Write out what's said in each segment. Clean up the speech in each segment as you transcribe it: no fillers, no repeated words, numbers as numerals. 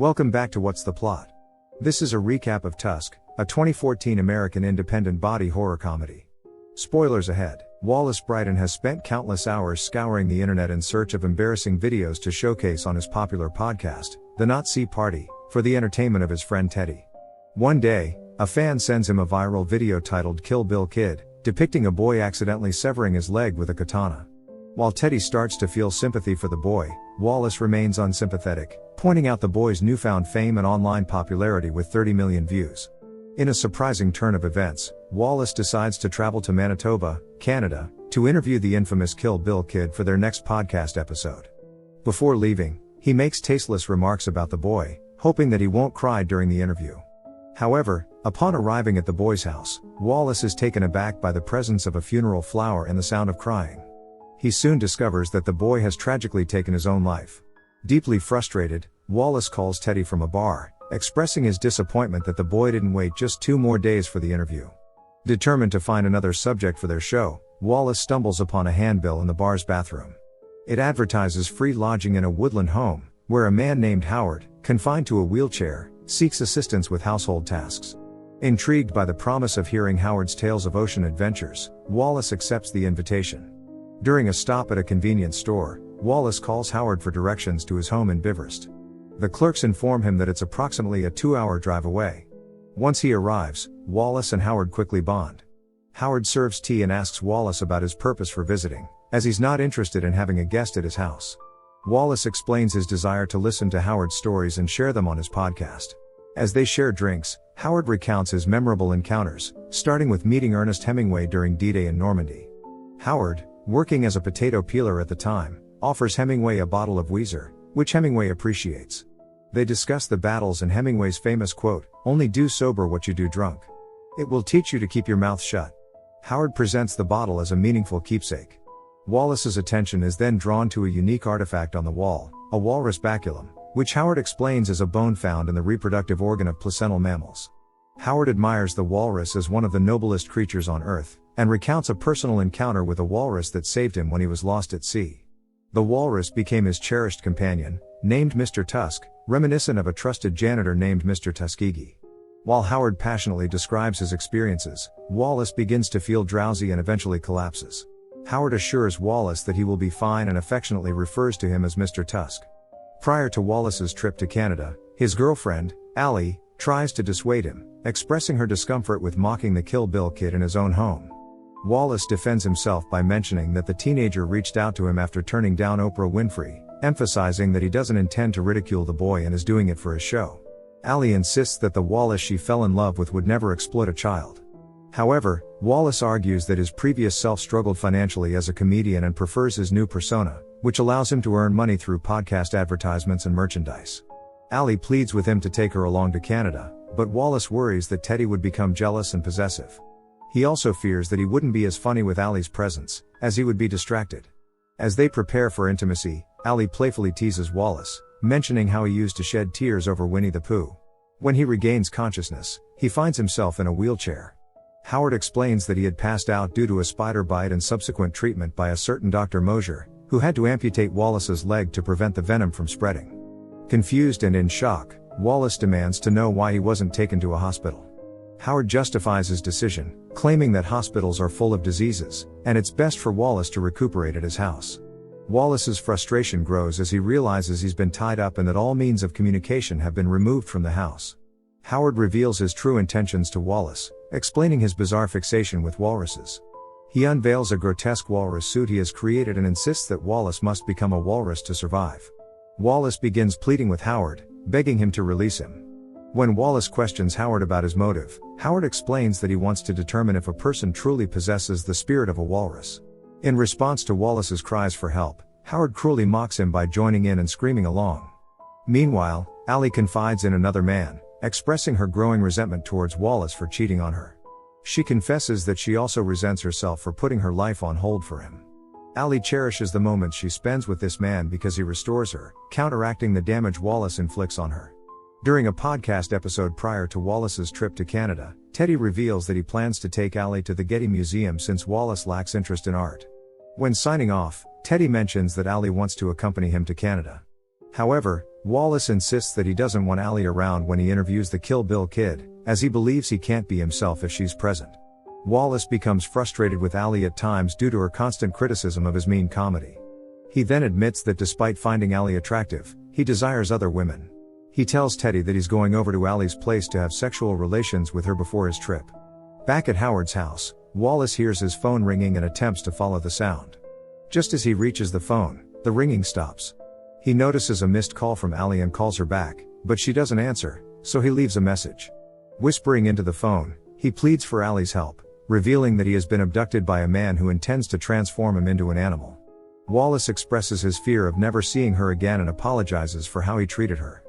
Welcome back to What's the Plot? This is a recap of Tusk, a 2014 American independent body horror comedy. Spoilers ahead. Wallace Brydon has spent countless hours scouring the internet in search of embarrassing videos to showcase on his popular podcast, The Nazi Party, for the entertainment of his friend Teddy. One day, a fan sends him a viral video titled Kill Bill Kid, depicting a boy accidentally severing his leg with a katana. While Teddy starts to feel sympathy for the boy, Wallace remains unsympathetic, pointing out the boy's newfound fame and online popularity with 30 million views. In a surprising turn of events, Wallace decides to travel to Manitoba, Canada, to interview the infamous Kill Bill Kid for their next podcast episode. Before leaving, he makes tasteless remarks about the boy, hoping that he won't cry during the interview. However, upon arriving at the boy's house, Wallace is taken aback by the presence of a funeral flower and the sound of crying. He soon discovers that the boy has tragically taken his own life. Deeply frustrated, Wallace calls Teddy from a bar, expressing his disappointment that the boy didn't wait just 2 more days for the interview. Determined to find another subject for their show, Wallace stumbles upon a handbill in the bar's bathroom. It advertises free lodging in a woodland home, where a man named Howard, confined to a wheelchair, seeks assistance with household tasks. Intrigued by the promise of hearing Howard's tales of ocean adventures, Wallace accepts the invitation. During a stop at a convenience store, Wallace calls Howard for directions to his home in Bivrist. The clerks inform him that it's approximately a 2-hour drive away. Once he arrives, Wallace and Howard quickly bond. Howard serves tea and asks Wallace about his purpose for visiting, as he's not interested in having a guest at his house. Wallace explains his desire to listen to Howard's stories and share them on his podcast. As they share drinks, Howard recounts his memorable encounters, starting with meeting Ernest Hemingway during D-Day in Normandy. Howard, working as a potato peeler at the time, offers Hemingway a bottle of Weezer, which Hemingway appreciates. They discuss the battles and Hemingway's famous quote, "Only do sober what you do drunk. It will teach you to keep your mouth shut." Howard presents the bottle as a meaningful keepsake. Wallace's attention is then drawn to a unique artifact on the wall, a walrus baculum, which Howard explains is a bone found in the reproductive organ of placental mammals. Howard admires the walrus as one of the noblest creatures on Earth, and recounts a personal encounter with a walrus that saved him when he was lost at sea. The walrus became his cherished companion, named Mr. Tusk, reminiscent of a trusted janitor named Mr. Tuskegee. While Howard passionately describes his experiences, Wallace begins to feel drowsy and eventually collapses. Howard assures Wallace that he will be fine and affectionately refers to him as Mr. Tusk. Prior to Wallace's trip to Canada, his girlfriend, Allie, tries to dissuade him, expressing her discomfort with mocking the Kill Bill Kid in his own home. Wallace defends himself by mentioning that the teenager reached out to him after turning down Oprah Winfrey, emphasizing that he doesn't intend to ridicule the boy and is doing it for his show. Allie insists that the Wallace she fell in love with would never exploit a child. However, Wallace argues that his previous self struggled financially as a comedian and prefers his new persona, which allows him to earn money through podcast advertisements and merchandise. Allie pleads with him to take her along to Canada, but Wallace worries that Teddy would become jealous and possessive. He also fears that he wouldn't be as funny with Allie's presence, as he would be distracted. As they prepare for intimacy, Allie playfully teases Wallace, mentioning how he used to shed tears over Winnie the Pooh. When he regains consciousness, he finds himself in a wheelchair. Howard explains that he had passed out due to a spider bite and subsequent treatment by a certain Dr. Mosier, who had to amputate Wallace's leg to prevent the venom from spreading. Confused and in shock, Wallace demands to know why he wasn't taken to a hospital. Howard justifies his decision, claiming that hospitals are full of diseases, and it's best for Wallace to recuperate at his house. Wallace's frustration grows as he realizes he's been tied up and that all means of communication have been removed from the house. Howard reveals his true intentions to Wallace, explaining his bizarre fixation with walruses. He unveils a grotesque walrus suit he has created and insists that Wallace must become a walrus to survive. Wallace begins pleading with Howard, begging him to release him. When Wallace questions Howard about his motive, Howard explains that he wants to determine if a person truly possesses the spirit of a walrus. In response to Wallace's cries for help, Howard cruelly mocks him by joining in and screaming along. Meanwhile, Allie confides in another man, expressing her growing resentment towards Wallace for cheating on her. She confesses that she also resents herself for putting her life on hold for him. Allie cherishes the moments she spends with this man because he restores her, counteracting the damage Wallace inflicts on her. During a podcast episode prior to Wallace's trip to Canada, Teddy reveals that he plans to take Allie to the Getty Museum since Wallace lacks interest in art. When signing off, Teddy mentions that Allie wants to accompany him to Canada. However, Wallace insists that he doesn't want Allie around when he interviews the Kill Bill Kid, as he believes he can't be himself if she's present. Wallace becomes frustrated with Allie at times due to her constant criticism of his mean comedy. He then admits that despite finding Allie attractive, he desires other women. He tells Teddy that he's going over to Allie's place to have sexual relations with her before his trip. Back at Howard's house, Wallace hears his phone ringing and attempts to follow the sound. Just as he reaches the phone, the ringing stops. He notices a missed call from Allie and calls her back, but she doesn't answer, so he leaves a message. Whispering into the phone, he pleads for Allie's help, revealing that he has been abducted by a man who intends to transform him into an animal. Wallace expresses his fear of never seeing her again and apologizes for how he treated her.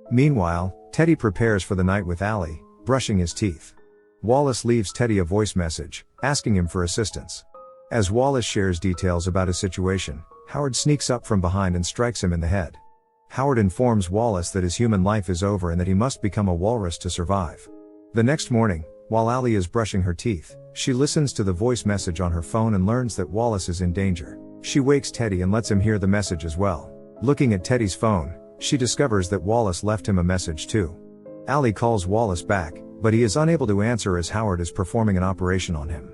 Meanwhile, Teddy prepares for the night with Allie, brushing his teeth. Wallace leaves Teddy a voice message, asking him for assistance. As Wallace shares details about his situation, Howard sneaks up from behind and strikes him in the head. Howard informs Wallace that his human life is over and that he must become a walrus to survive. The next morning, while Allie is brushing her teeth, she listens to the voice message on her phone and learns that Wallace is in danger. She wakes Teddy and lets him hear the message as well. Looking at Teddy's phone, she discovers that Wallace left him a message too. Allie calls Wallace back, but he is unable to answer as Howard is performing an operation on him.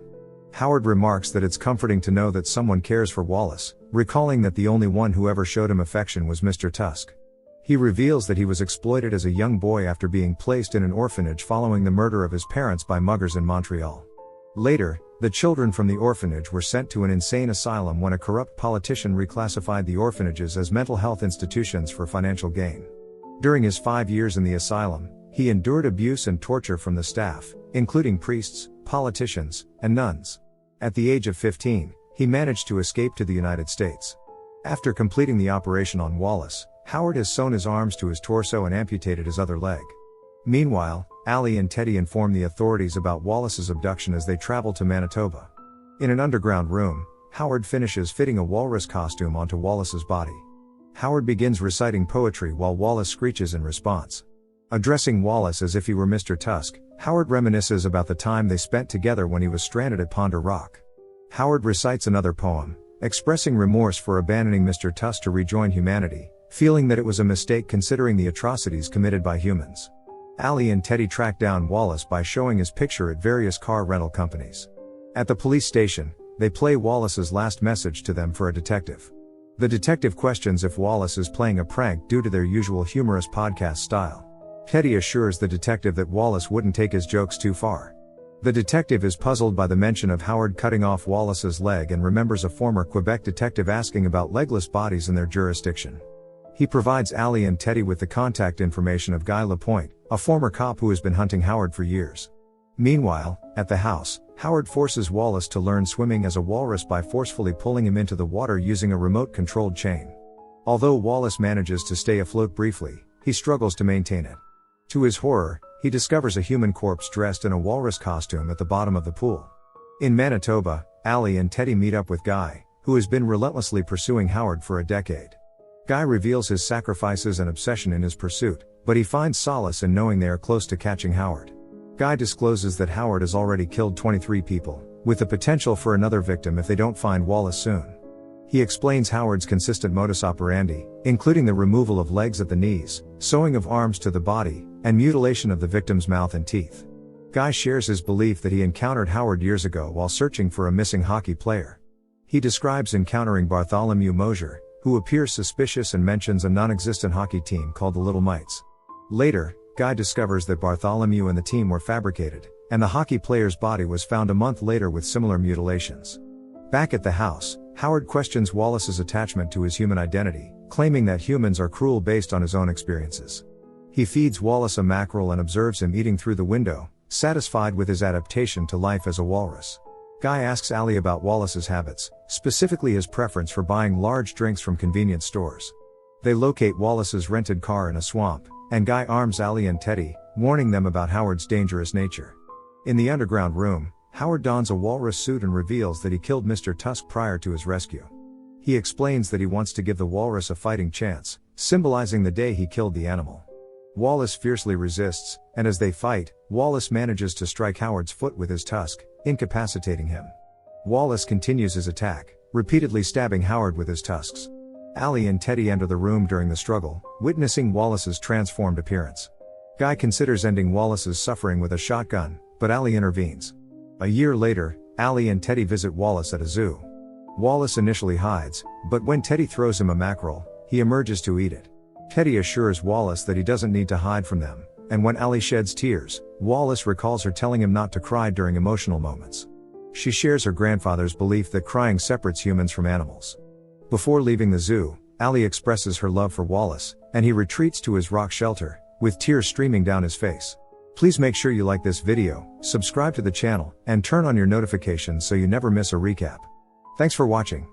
Howard remarks that it's comforting to know that someone cares for Wallace, recalling that the only one who ever showed him affection was Mr. Tusk. He reveals that he was exploited as a young boy after being placed in an orphanage following the murder of his parents by muggers in Montreal. Later, the children from the orphanage were sent to an insane asylum when a corrupt politician reclassified the orphanages as mental health institutions for financial gain. During his 5 years in the asylum, he endured abuse and torture from the staff, including priests, politicians, and nuns. At the age of 15, he managed to escape to the United States. After completing the operation on Wallace, Howard has sewn his arms to his torso and amputated his other leg. Meanwhile, Allie and Teddy inform the authorities about Wallace's abduction as they travel to Manitoba. In an underground room, Howard finishes fitting a walrus costume onto Wallace's body. Howard begins reciting poetry while Wallace screeches in response. Addressing Wallace as if he were Mr. Tusk, Howard reminisces about the time they spent together when he was stranded at Ponder Rock. Howard recites another poem, expressing remorse for abandoning Mr. Tusk to rejoin humanity, feeling that it was a mistake considering the atrocities committed by humans. Allie and Teddy track down Wallace by showing his picture at various car rental companies. At the police station, they play Wallace's last message to them for a detective. The detective questions if Wallace is playing a prank due to their usual humorous podcast style. Teddy assures the detective that Wallace wouldn't take his jokes too far. The detective is puzzled by the mention of Howard cutting off Wallace's leg and remembers a former Quebec detective asking about legless bodies in their jurisdiction. He provides Allie and Teddy with the contact information of Guy Lapointe, a former cop who has been hunting Howard for years. Meanwhile, at the house, Howard forces Wallace to learn swimming as a walrus by forcefully pulling him into the water using a remote-controlled chain. Although Wallace manages to stay afloat briefly, he struggles to maintain it. To his horror, he discovers a human corpse dressed in a walrus costume at the bottom of the pool. In Manitoba, Allie and Teddy meet up with Guy, who has been relentlessly pursuing Howard for a decade. Guy reveals his sacrifices and obsession in his pursuit, but he finds solace in knowing they are close to catching Howard. Guy discloses that Howard has already killed 23 people, with the potential for another victim if they don't find Wallace soon. He explains Howard's consistent modus operandi, including the removal of legs at the knees, sewing of arms to the body, and mutilation of the victim's mouth and teeth. Guy shares his belief that he encountered Howard years ago while searching for a missing hockey player. He describes encountering Bartholomew Mosier, who appears suspicious and mentions a non-existent hockey team called the Little Mites. Later, Guy discovers that Bartholomew and the team were fabricated, and the hockey player's body was found a month later with similar mutilations. Back at the house, Howard questions Wallace's attachment to his human identity, claiming that humans are cruel based on his own experiences. He feeds Wallace a mackerel and observes him eating through the window, satisfied with his adaptation to life as a walrus. Guy asks Allie about Wallace's habits, specifically his preference for buying large drinks from convenience stores. They locate Wallace's rented car in a swamp, and Guy arms Allie and Teddy, warning them about Howard's dangerous nature. In the underground room, Howard dons a walrus suit and reveals that he killed Mr. Tusk prior to his rescue. He explains that he wants to give the walrus a fighting chance, symbolizing the day he killed the animal. Wallace fiercely resists, and as they fight, Wallace manages to strike Howard's foot with his tusk, incapacitating him. Wallace continues his attack, repeatedly stabbing Howard with his tusks. Allie and Teddy enter the room during the struggle, witnessing Wallace's transformed appearance. Guy considers ending Wallace's suffering with a shotgun, but Allie intervenes. A year later, Allie and Teddy visit Wallace at a zoo. Wallace initially hides, but when Teddy throws him a mackerel, he emerges to eat it. Teddy assures Wallace that he doesn't need to hide from them, and when Allie sheds tears, Wallace recalls her telling him not to cry during emotional moments. She shares her grandfather's belief that crying separates humans from animals. Before leaving the zoo, Allie expresses her love for Wallace, and he retreats to his rock shelter, with tears streaming down his face. Please make sure you like this video, subscribe to the channel, and turn on your notifications so you never miss a recap. Thanks for watching.